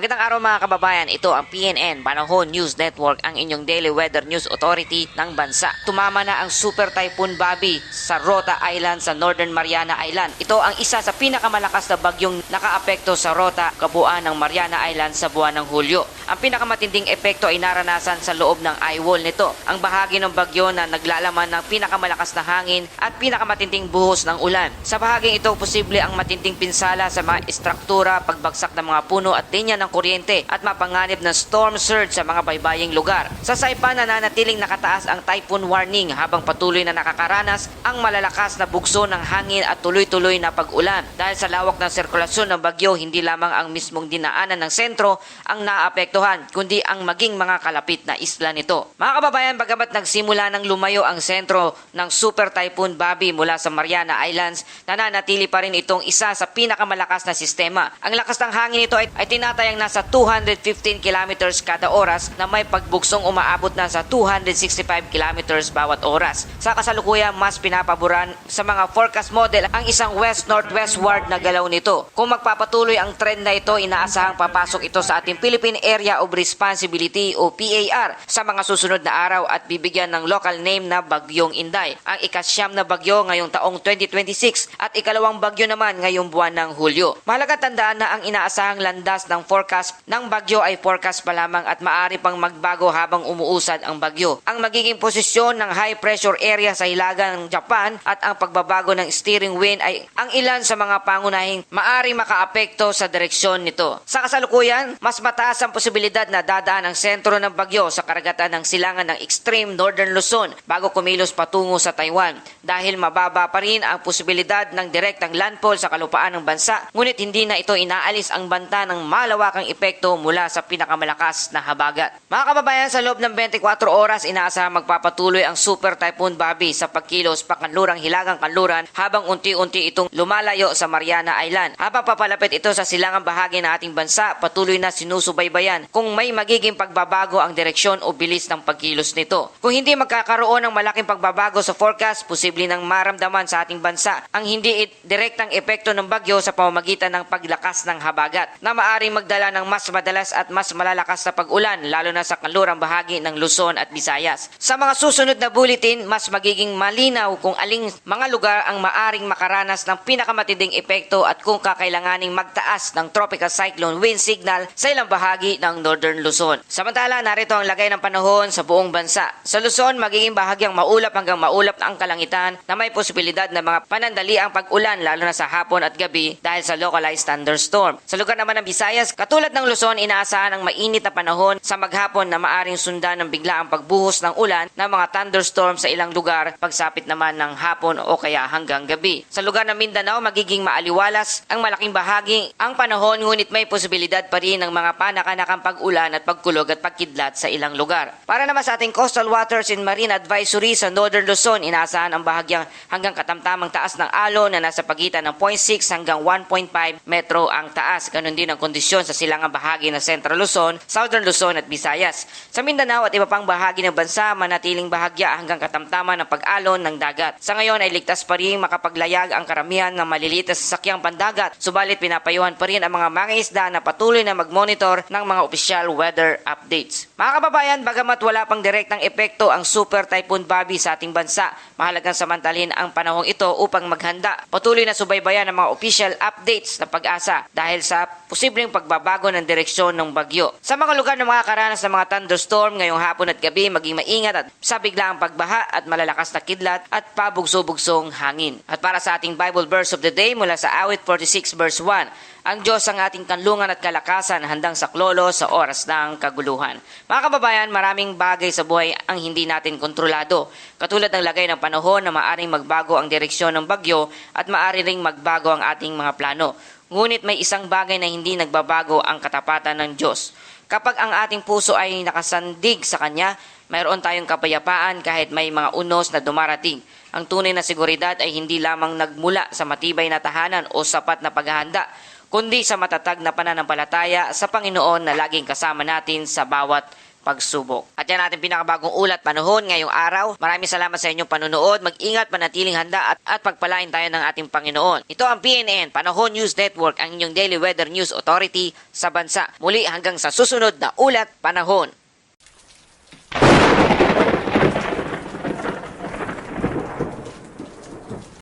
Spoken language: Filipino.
Magandang araw mga kababayan, ito ang PNN, Panahon News Network, ang inyong daily weather news authority ng bansa. Tumama na ang Super Typhoon Bobby sa Rota Island sa Northern Mariana Island. Ito ang isa sa pinakamalakas na bagyong nakaapekto sa Rota, kabuuan ng Mariana Island sa buwan ng Hulyo. Ang pinakamatinding epekto ay naranasan sa loob ng eye wall nito, ang bahagi ng bagyo na naglalaman ng pinakamalakas na hangin at pinakamatinding buhos ng ulan. Sa bahaging ito, posible ang matinding pinsala sa mga istruktura, pagbagsak ng mga puno at linya ng kuryente at mapanganib ng storm surge sa mga baybaying lugar. Sa Saipan, nananatiling nakataas ang typhoon warning habang patuloy na nakakaranas ang malalakas na bugso ng hangin at tuloy-tuloy na pag-ulan. Dahil sa lawak ng sirkulasyon ng bagyo, hindi lamang ang mismong dinaanan ng sentro ang naapektuhan, kundi ang maging mga kalapit na isla nito. Mga kababayan, bagamat nagsimula ng lumayo ang sentro ng Super Typhoon Bobby mula sa Mariana Islands, nananatili pa rin itong isa sa pinakamalakas na sistema. Ang lakas ng hangin nito ay tinatayang nasa 215 kilometers kada oras na may pagbuksong umaabot na sa 265 kilometers bawat oras. Sa kasalukuyan, mas pinapaboran sa mga forecast model ang isang west-northwestward na galaw nito. Kung magpapatuloy ang trend na ito, inaasahang papasok ito sa ating Philippine Area of Responsibility o PAR sa mga susunod na araw at bibigyan ng local name na Bagyong Inday. Ang ikasyam na bagyo ngayong taong 2026 at ikalawang bagyo naman ngayong buwan ng Hulyo. Mahalaga tandaan na ang inaasahang landas ng forecast ng bagyo ay forecast pa lamang at maaari pang magbago habang umuusad ang bagyo. Ang magiging posisyon ng high pressure area sa hilagang ng Japan at ang pagbabago ng steering wind ay ang ilan sa mga pangunahing maaari makaapekto sa direksyon nito. Sa kasalukuyan, mas mataas ang posibilidad na dadaan ang sentro ng bagyo sa karagatan ng silangan ng extreme northern Luzon bago kumilos patungo sa Taiwan dahil mababa pa rin ang posibilidad ng direktang landfall sa kalupaan ng bansa, ngunit hindi na ito inaalis ang banta ng malawakang epekto mula sa pinakamalakas na habagat. Mga kababayan, sa loob ng 24 oras, inaasahang magpapatuloy ang Super Typhoon Bobby sa pagkilos pakanlurang hilagang kanluran habang unti-unti itong lumalayo sa Mariana Island. Habang papalapit ito sa silangang bahagi ng ating bansa, patuloy na sinusubaybayan kung may magiging pagbabago ang direksyon o bilis ng pagkilos nito. Kung hindi magkakaroon ng malaking pagbabago sa forecast, posible nang maramdaman sa ating bansa ang hindi direktang epekto ng bagyo sa pamamagitan ng paglakas ng habagat na maaring magdala ng mas madalas at mas malalakas na pag-ulan lalo na sa kanlurang bahagi ng Luzon at Visayas. Sa mga susunod na bulletin, mas magiging malinaw kung aling mga lugar ang maaring makaranas ng pinakamatinding epekto at kung kakailanganing magtaas ng tropical cyclone wind signal sa ilang bahagi ng Northern Luzon. Samantala, narito ang lagay ng panahon sa buong bansa. Sa Luzon, magiging bahagyang maulap hanggang maulap na ang kalangitan na may posibilidad na mga panandaliang pag-ulan lalo na sa hapon at gabi dahil sa localized thunderstorm. Sa lugar naman ng Visayas, katulad ng Luzon, inaasahan ang mainit na panahon sa maghapon na maaring sundan ng biglaang pagbuhos ng ulan ng mga thunderstorm sa ilang lugar pagsapit naman ng hapon o kaya hanggang gabi. Sa lugar ng Mindanao, magiging maaliwalas ang malaking bahagi ang panahon, ngunit may posibilidad pa rin ng mga panakanakang pag-ulan at pagkulog at pagkidlat sa ilang lugar. Para naman sa ating coastal waters and marine advisory sa Northern Luzon, inaasahan ang bahagyang hanggang katamtamang taas ng alon na nasa pagitan ng 0.6 hanggang 1.5 metro ang taas. Ganon din ang kondisyon sa silangang bahagi ng Central Luzon, Southern Luzon at Visayas. Sa Mindanao at iba pang bahagi ng bansa, manatiling bahagya hanggang katamtaman ng pag-alon ng dagat. Sa ngayon ay ligtas pa rin makapaglayag ang karamihan ng maliliit na sasakyang pandagat, subalit pinapayuhan pa rin ang mga mangingisda na patuloy na mag-monitor ng mga opisyal weather updates. Mga kababayan, bagamat wala pang direktang epekto ang Super Typhoon Bobby sa ating bansa, mahalagang samantalin ang panahong ito upang maghanda. Patuloy na subaybayan ang mga official updates na pag-asa dahil sa posibleng pagbabago ng direksyon ng bagyo. Sa mga lugar na makakaranas ng mga thunderstorm ngayong hapon at gabi, maging maingat at sa biglaang pagbaha at malalakas na kidlat at pabugso-bugsong hangin. At para sa ating Bible verse of the day mula sa Awit 46 verse 1, ang Diyos ang ating kanlungan at kalakasan, handang saklolo sa oras ng kaguluhan. Mga kababayan, maraming bagay sa buhay ang hindi natin kontrolado. Katulad ng lagay ng panahon na maaring magbago ang direksyon ng bagyo at maaari ring magbago ang ating mga plano. Ngunit may isang bagay na hindi nagbabago, ang katapatan ng Diyos. Kapag ang ating puso ay nakasandig sa Kanya, mayroon tayong kapayapaan kahit may mga unos na dumarating. Ang tunay na seguridad ay hindi lamang nagmula sa matibay na tahanan o sapat na paghahanda, kundi sa matatag na pananampalataya sa Panginoon na laging kasama natin sa bawat pagsubok. At yan ating pinakabagong ulat panahon ngayong araw. Maraming salamat sa inyong panunood. Mag-ingat, manatiling handa at pagpalain tayo ng ating Panginoon. Ito ang PNN, Panahon News Network, ang inyong daily weather news authority sa bansa. Muli hanggang sa susunod na ulat panahon.